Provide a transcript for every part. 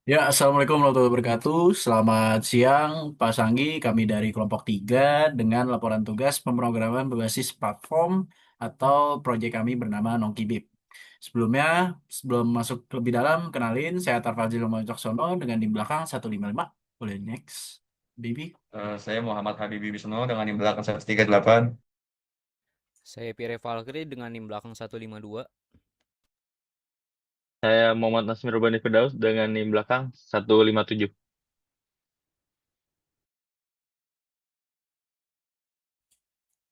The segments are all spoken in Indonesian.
Ya, Assalamualaikum warahmatullahi wabarakatuh. Selamat siang, Pak Sanggi. Kami dari kelompok 3 dengan laporan tugas pemrograman berbasis platform atau proyek kami bernama Nongkibib. Sebelumnya, sebelum masuk lebih dalam, kenalin saya Tarfazil Coksono dengan di belakang 155. Boleh next, Bibi. Saya Muhammad Habibi Wisnu dengan NIM belakang 138. Saya Pierre Valkyrie dengan NIM belakang 152. Saya Muhammad Nasmir Urbani Firdaus dengan NIM belakang 157.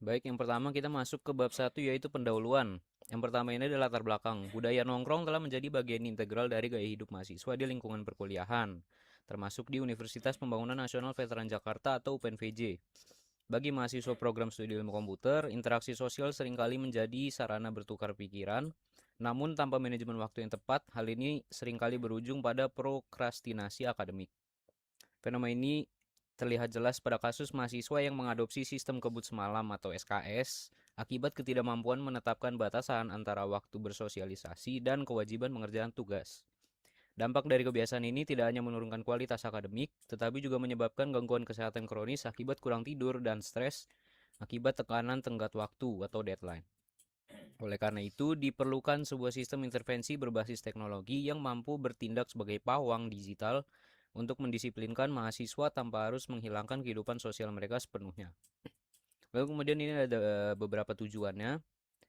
Baik, yang pertama kita masuk ke bab 1 yaitu pendahuluan. Yang pertama ini adalah latar belakang. Budaya nongkrong telah menjadi bagian integral dari gaya hidup mahasiswa di lingkungan perkuliahan, termasuk di Universitas Pembangunan Nasional Veteran Jakarta atau UPNVJ. Bagi mahasiswa program studi ilmu komputer, interaksi sosial seringkali menjadi sarana bertukar pikiran, namun tanpa manajemen waktu yang tepat, hal ini seringkali berujung pada prokrastinasi akademik. Fenomena ini terlihat jelas pada kasus mahasiswa yang mengadopsi sistem kebut semalam atau SKS akibat ketidakmampuan menetapkan batasan antara waktu bersosialisasi dan kewajiban mengerjakan tugas. Dampak dari kebiasaan ini tidak hanya menurunkan kualitas akademik, tetapi juga menyebabkan gangguan kesehatan kronis akibat kurang tidur dan stres akibat tekanan tenggat waktu atau deadline. Oleh karena itu, diperlukan sebuah sistem intervensi berbasis teknologi yang mampu bertindak sebagai pawang digital untuk mendisiplinkan mahasiswa tanpa harus menghilangkan kehidupan sosial mereka sepenuhnya. Lalu kemudian ini ada beberapa tujuannya.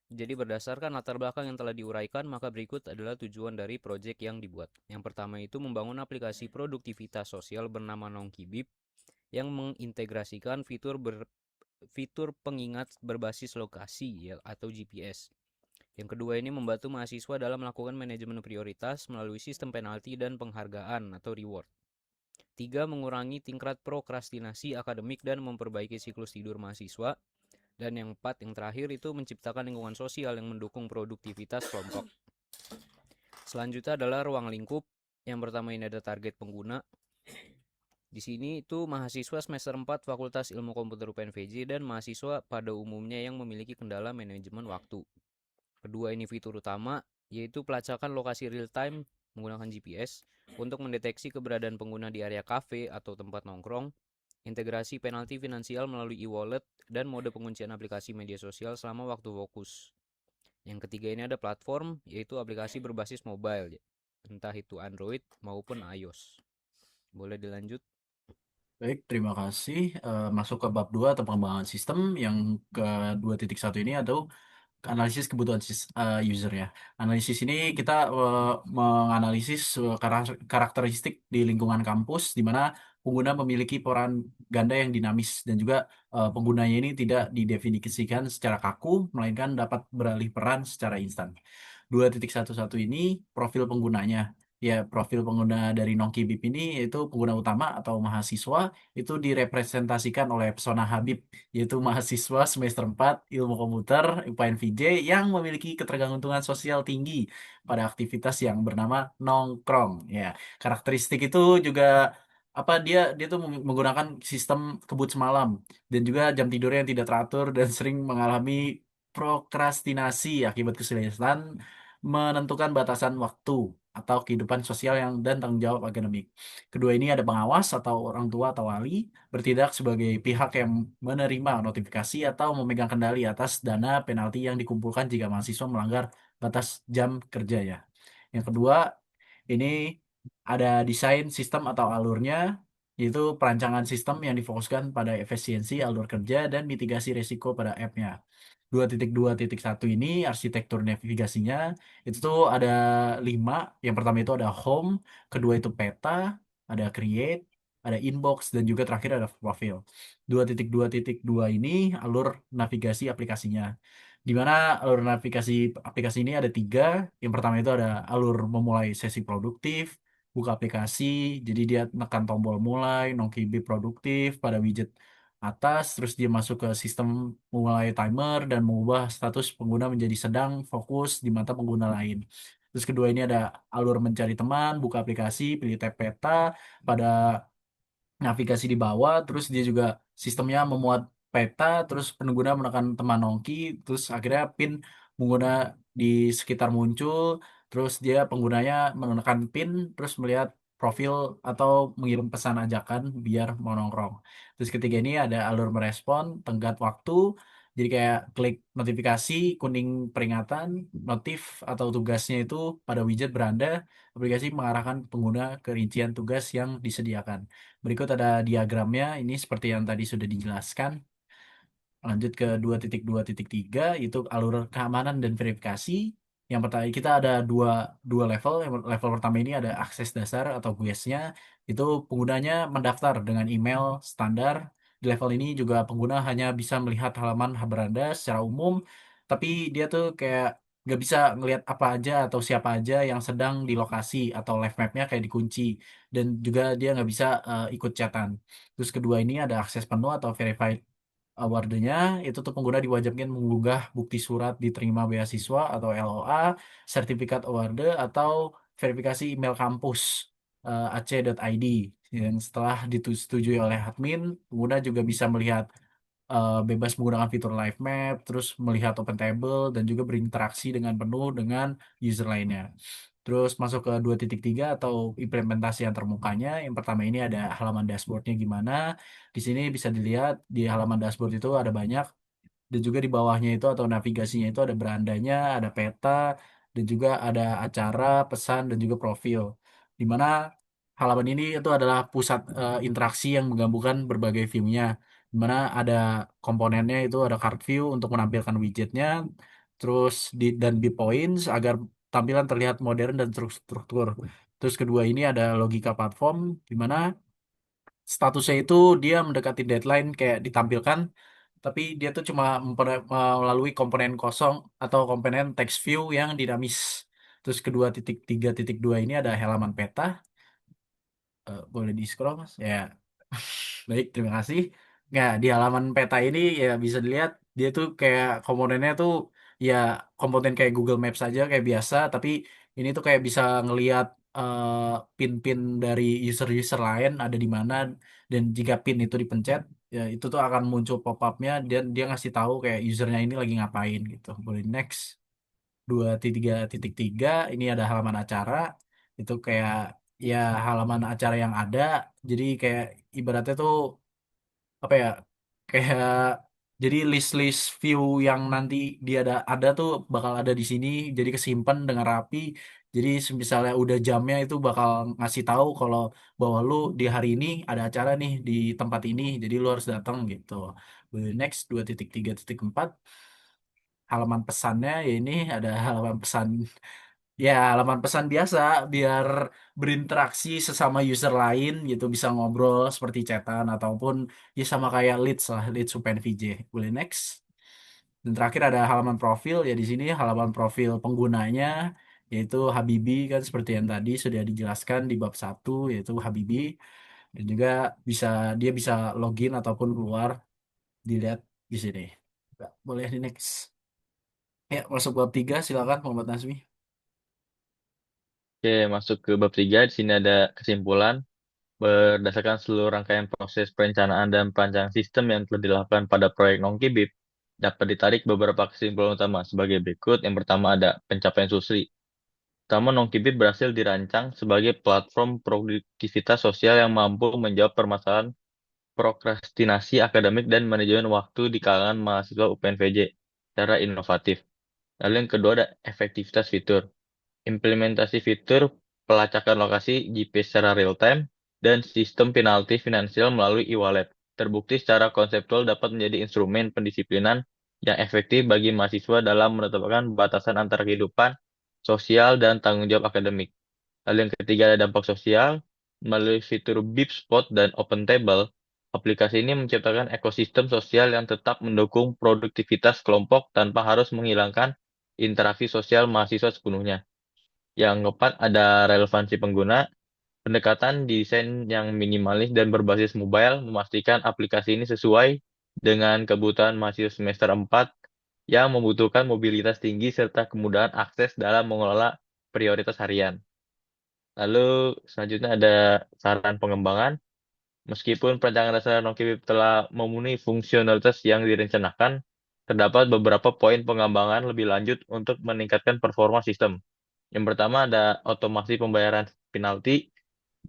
Jadi berdasarkan latar belakang yang telah diuraikan, maka berikut adalah tujuan dari proyek yang dibuat. Yang pertama itu membangun aplikasi produktivitas sosial bernama Nongkibib yang mengintegrasikan fitur pengingat berbasis lokasi atau GPS. Yang kedua ini membantu mahasiswa dalam melakukan manajemen prioritas melalui sistem penalti dan penghargaan atau reward. Tiga, mengurangi tingkat prokrastinasi akademik dan memperbaiki siklus tidur mahasiswa. Dan yang empat, yang terakhir itu menciptakan lingkungan sosial yang mendukung produktivitas kelompok. Selanjutnya adalah ruang lingkup. Yang pertama ini ada target pengguna. Di sini itu mahasiswa semester 4 Fakultas Ilmu Komputer UPNVJ dan mahasiswa pada umumnya yang memiliki kendala manajemen waktu. Kedua ini fitur utama, yaitu pelacakan lokasi real time menggunakan GPS untuk mendeteksi keberadaan pengguna di area kafe atau tempat nongkrong, integrasi penalti finansial melalui e-wallet, dan mode penguncian aplikasi media sosial selama waktu fokus. Yang ketiga ini ada platform, yaitu aplikasi berbasis mobile, entah itu Android maupun iOS. Boleh dilanjut? Baik, terima kasih. Masuk ke bab 2 atau pengembangan sistem yang ke 2.1 ini atau analisis kebutuhan user ya. Analisis ini kita menganalisis karakteristik di lingkungan kampus di mana pengguna memiliki peran ganda yang dinamis dan juga penggunanya ini tidak didefinisikan secara kaku melainkan dapat beralih peran secara instan. 2.11 ini profil penggunanya. Ya, profil pengguna dari Nongkibib ini yaitu pengguna utama atau mahasiswa itu direpresentasikan oleh Pesona Habib, yaitu mahasiswa semester 4 Ilmu Komputer UPNVJ yang memiliki ketergantungan sosial tinggi pada aktivitas yang bernama nongkrong. Ya, karakteristik itu juga apa dia tuh menggunakan sistem kebut semalam dan juga jam tidurnya yang tidak teratur dan sering mengalami prokrastinasi akibat kesulitan menentukan batasan waktu atau kehidupan sosial yang dan tanggung jawab akademik. Kedua ini ada pengawas atau orang tua atau wali bertindak sebagai pihak yang menerima notifikasi atau memegang kendali atas dana penalti yang dikumpulkan jika mahasiswa melanggar batas jam kerja ya. Yang kedua, ini ada desain sistem atau alurnya, yaitu perancangan sistem yang difokuskan pada efisiensi alur kerja dan mitigasi risiko pada app-nya. 2.2.1 ini arsitektur navigasinya itu tuh ada 5. Yang pertama itu ada home, kedua itu peta, ada create, ada inbox, dan juga terakhir ada profil. 2.2.2 ini alur navigasi aplikasinya. Di mana alur navigasi aplikasi ini ada 3. Yang pertama itu ada alur memulai sesi produktif, buka aplikasi, jadi dia tekan tombol mulai, nongkibip produktif pada widget atas, terus dia masuk ke sistem memulai timer dan mengubah status pengguna menjadi sedang fokus di mata pengguna lain. Terus kedua ini ada alur mencari teman, buka aplikasi, pilih tab peta pada navigasi di bawah, terus dia juga sistemnya memuat peta, terus pengguna menekan teman nongki, terus akhirnya pin pengguna di sekitar muncul, terus dia penggunanya menekan pin, terus melihat profil atau mengirim pesan ajakan biar mau nongkrong. Terus ketiga ini ada alur merespon, tenggat waktu. Jadi kayak klik notifikasi, kuning peringatan, notif atau tugasnya itu pada widget beranda, aplikasi mengarahkan pengguna ke rincian tugas yang disediakan. Berikut ada diagramnya, ini seperti yang tadi sudah dijelaskan. Lanjut ke 2.2.3 itu alur keamanan dan verifikasi. Yang pertama kita ada dua level. Yang level pertama ini ada akses dasar atau GUES-nya. Itu penggunanya mendaftar dengan email standar. Di level ini juga pengguna hanya bisa melihat halaman beranda secara umum, tapi dia tuh kayak nggak bisa ngelihat apa aja atau siapa aja yang sedang di lokasi atau live map-nya kayak dikunci, dan juga dia nggak bisa ikut chatan. Terus kedua ini ada akses penuh atau verified awardnya. Itu tuh pengguna diwajibkan mengunggah bukti surat diterima beasiswa atau LOA, sertifikat award atau verifikasi email kampus ac.id yang setelah disetujui oleh admin. Pengguna juga bisa melihat bebas menggunakan fitur live map, terus melihat open table dan juga berinteraksi dengan penuh dengan user lainnya. Terus masuk ke 2.3 atau implementasi yang termukanya. Yang pertama ini ada halaman dashboardnya gimana. Di sini bisa dilihat di halaman dashboard itu ada banyak, dan juga di bawahnya itu atau navigasinya itu ada berandanya, ada peta, dan juga ada acara, pesan, dan juga profil. Di mana halaman ini itu adalah pusat interaksi yang menggabungkan berbagai view-nya. Di mana ada komponennya itu ada card view untuk menampilkan widgetnya, terus dan B points agar tampilan terlihat modern dan terstruktur. Terus kedua ini ada logika platform, di mana statusnya itu dia mendekati deadline kayak ditampilkan, tapi dia tuh cuma melalui komponen kosong atau komponen text view yang dinamis. Terus kedua titik 3.2 ini ada halaman peta. Boleh di scroll mas? Ya, baik, terima kasih. Nah, di halaman peta ini ya bisa dilihat dia tuh kayak komponennya tuh ya komponen kayak Google Maps saja kayak biasa, tapi ini tuh kayak bisa ngelihat pin-pin dari user-user lain ada di mana, dan jika pin itu dipencet ya itu tuh akan muncul pop-up-nya dan dia ngasih tahu kayak usernya ini lagi ngapain gitu. Boleh next. 2.3.3 ini ada halaman acara. Itu kayak ya halaman acara yang ada, jadi kayak ibaratnya tuh apa ya, kayak jadi list-list view yang nanti dia ada tuh bakal ada di sini, jadi kesimpan dengan rapi. Jadi misalnya udah jamnya itu bakal ngasih tahu kalau bahwa lu di hari ini ada acara nih di tempat ini, jadi lu harus datang gitu. Next 2.3.4 halaman pesannya ya, ini ada halaman pesan. Ya, halaman pesan biasa biar berinteraksi sesama user lain gitu, bisa ngobrol seperti chatan ataupun ya sama kayak leads lah, leads Supen VJ. Boleh next. Dan terakhir ada halaman profil, ya di sini halaman profil penggunanya yaitu Habibi, kan seperti yang tadi sudah dijelaskan di bab 1 yaitu Habibi, dan juga bisa dia bisa login ataupun keluar, dilihat di sini. Boleh di next. Ya, masuk bab 3 silakan Muhammad Nazmi. Oke, masuk ke bab 3. Di sini ada kesimpulan. Berdasarkan seluruh rangkaian proses perencanaan dan perancangan sistem yang telah dilakukan pada proyek Nongkibib, dapat ditarik beberapa kesimpulan utama sebagai berikut. Yang pertama ada pencapaian Susri. Pertama, Nongkibib berhasil dirancang sebagai platform produktivitas sosial yang mampu menjawab permasalahan prokrastinasi akademik dan manajemen waktu di kalangan mahasiswa UPNVJ secara inovatif. Lalu yang kedua ada efektivitas fitur. Implementasi fitur pelacakan lokasi GPS secara real-time dan sistem penalti finansial melalui e-wallet terbukti secara konseptual dapat menjadi instrumen pendisiplinan yang efektif bagi mahasiswa dalam menetapkan batasan antara kehidupan sosial dan tanggung jawab akademik. Lalu yang ketiga ada dampak sosial. Melalui fitur Beep Spot dan Open Table, aplikasi ini menciptakan ekosistem sosial yang tetap mendukung produktivitas kelompok tanpa harus menghilangkan interaksi sosial mahasiswa sepenuhnya. Yang keempat ada relevansi pengguna. Pendekatan desain yang minimalis dan berbasis mobile memastikan aplikasi ini sesuai dengan kebutuhan mahasiswa semester 4 yang membutuhkan mobilitas tinggi serta kemudahan akses dalam mengelola prioritas harian. Lalu selanjutnya ada saran pengembangan. Meskipun perancangan dasar Nongkibib telah memenuhi fungsionalitas yang direncanakan, terdapat beberapa poin pengembangan lebih lanjut untuk meningkatkan performa sistem. Yang pertama ada otomasi pembayaran penalti.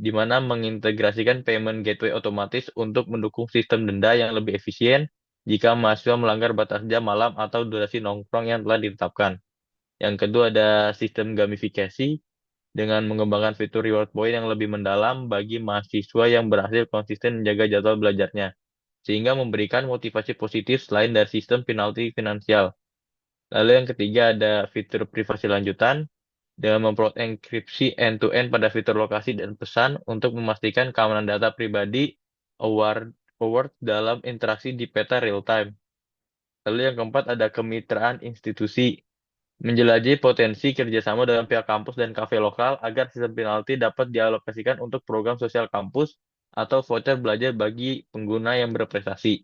di mana mengintegrasikan payment gateway otomatis untuk mendukung sistem denda yang lebih efisien jika mahasiswa melanggar batas jam malam atau durasi nongkrong yang telah ditetapkan. Yang kedua ada sistem gamifikasi dengan mengembangkan fitur reward point yang lebih mendalam bagi mahasiswa yang berhasil konsisten menjaga jadwal belajarnya, sehingga memberikan motivasi positif selain dari sistem penalti finansial. Lalu yang ketiga ada fitur privasi lanjutan dengan memperoleh enkripsi end-to-end pada fitur lokasi dan pesan untuk memastikan keamanan data pribadi award dalam interaksi di peta real time. Lalu yang keempat ada kemitraan institusi menjelajahi potensi kerjasama dengan pihak kampus dan kafe lokal agar sistem penalti dapat dialokasikan untuk program sosial kampus atau voucher belajar bagi pengguna yang berprestasi.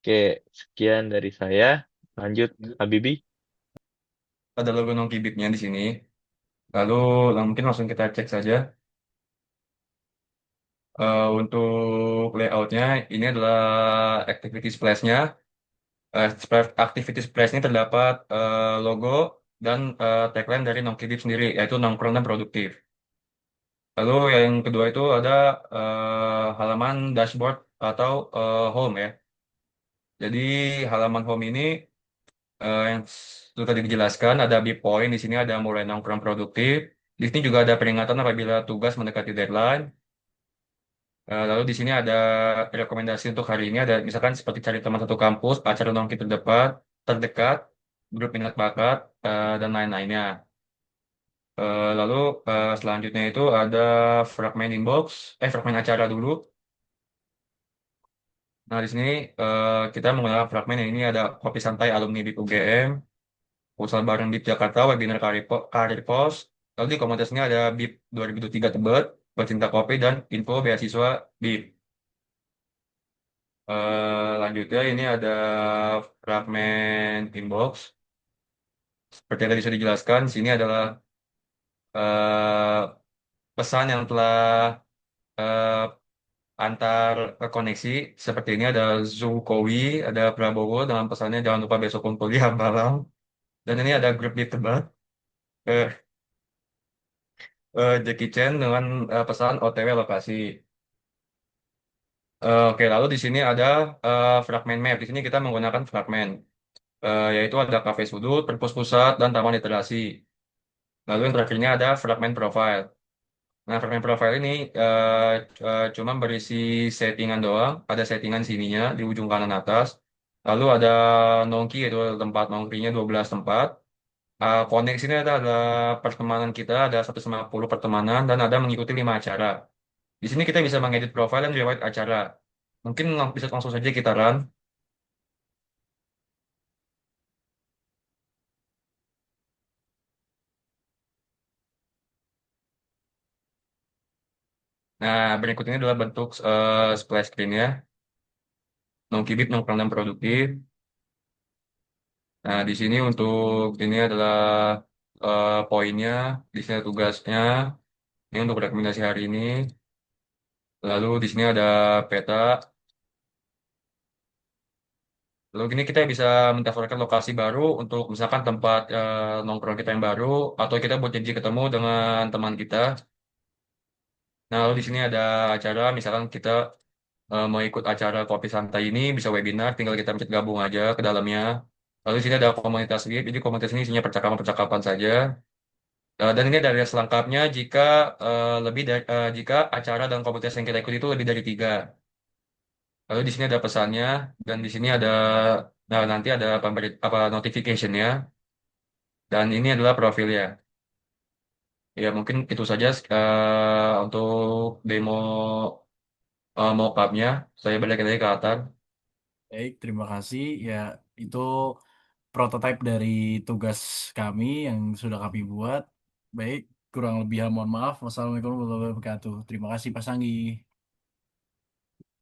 Oke, sekian dari saya. Lanjut, Habibi. Ada logo Nongkibitnya di sini. Lalu mungkin langsung kita cek saja. Untuk layoutnya, ini adalah activity splash-nya. Activity splash ini terdapat logo dan tagline dari Nongkibit sendiri, yaitu nongkrong dan produktif. Lalu yang kedua itu ada halaman dashboard atau home ya. Jadi halaman home ini yang itu tadi dijelaskan ada bip point di sini ada mulai nongkrong produktif. Di sini juga ada peringatan apabila tugas mendekati deadline. Lalu di sini ada rekomendasi untuk hari ini ada misalkan seperti cari teman satu kampus, acara nongki terdekat, grup minat bakat dan lain-lainnya. Lalu selanjutnya itu ada fragment inbox, fragment acara dulu. Nah di sini kita menggunakan fragmen yang ini ada kopi santai alumni BIP UGM, usaha bareng BIP Jakarta, webinar karir pos. Lalu di komunitas ini ada BIP 2023 Tebet, pecinta kopi dan info beasiswa BIP. Lanjutnya ini ada fragmen inbox. Seperti yang tadi sudah dijelaskan, di sini adalah eh, pesan yang telah eh, antar koneksi. Seperti ini ada Zukowi, ada Prabowo dengan pesannya jangan lupa besok kumpul di Hambalang. Dan ini ada grup di Tebet, eh, Jackie Chan dengan pesan OTW lokasi. Oke, lalu di sini ada fragmen map. Di sini kita menggunakan fragmen, yaitu ada kafe sudut, perpus pusat, dan taman literasi. Lalu yang terakhirnya ada fragmen profile. Nah, fragmen profile ini cuma berisi settingan doang. Ada settingan sininya di ujung kanan atas. Lalu ada nongki, yaitu tempat nongkrinya 12 tempat. Koneksi ini ada pertemanan kita, ada 150 pertemanan, dan ada mengikuti 5 acara. Di sini kita bisa mengedit profile dan riwayat acara. Mungkin bisa langsung saja kita run. Nah, berikut ini adalah bentuk splash screen ya. Nongkibit nongkrong dan produktif. Nah, di sini untuk ini adalah poinnya, di sini ada tugasnya. Ini untuk rekomendasi hari ini. Lalu di sini ada peta. Lalu gini kita bisa mendaftarkan lokasi baru untuk misalkan tempat nongkrong kita yang baru atau kita buat janji ketemu dengan teman kita. Nah, lalu di sini ada acara, misalkan kita mau ikut acara kopi santai ini bisa webinar, tinggal kita pencet gabung aja ke dalamnya. Lalu di sini ada komunitas VIP, jadi komunitas ini isinya percakapan-percakapan saja. Dan ini ada selengkapnya jika jika acara dan komunitas yang kita ikuti itu lebih dari 3. Lalu di sini ada pesannya dan di sini ada nanti ada notification-nya dan ini adalah profilnya. Ya mungkin itu saja untuk demo mock-up-nya. Saya balik lagi ke Atan. Baik, terima kasih. Ya, itu prototipe dari tugas kami yang sudah kami buat. Baik, kurang lebih mohon maaf. Wassalamualaikum warahmatullahi wabarakatuh. Terima kasih, Pak Sanggi.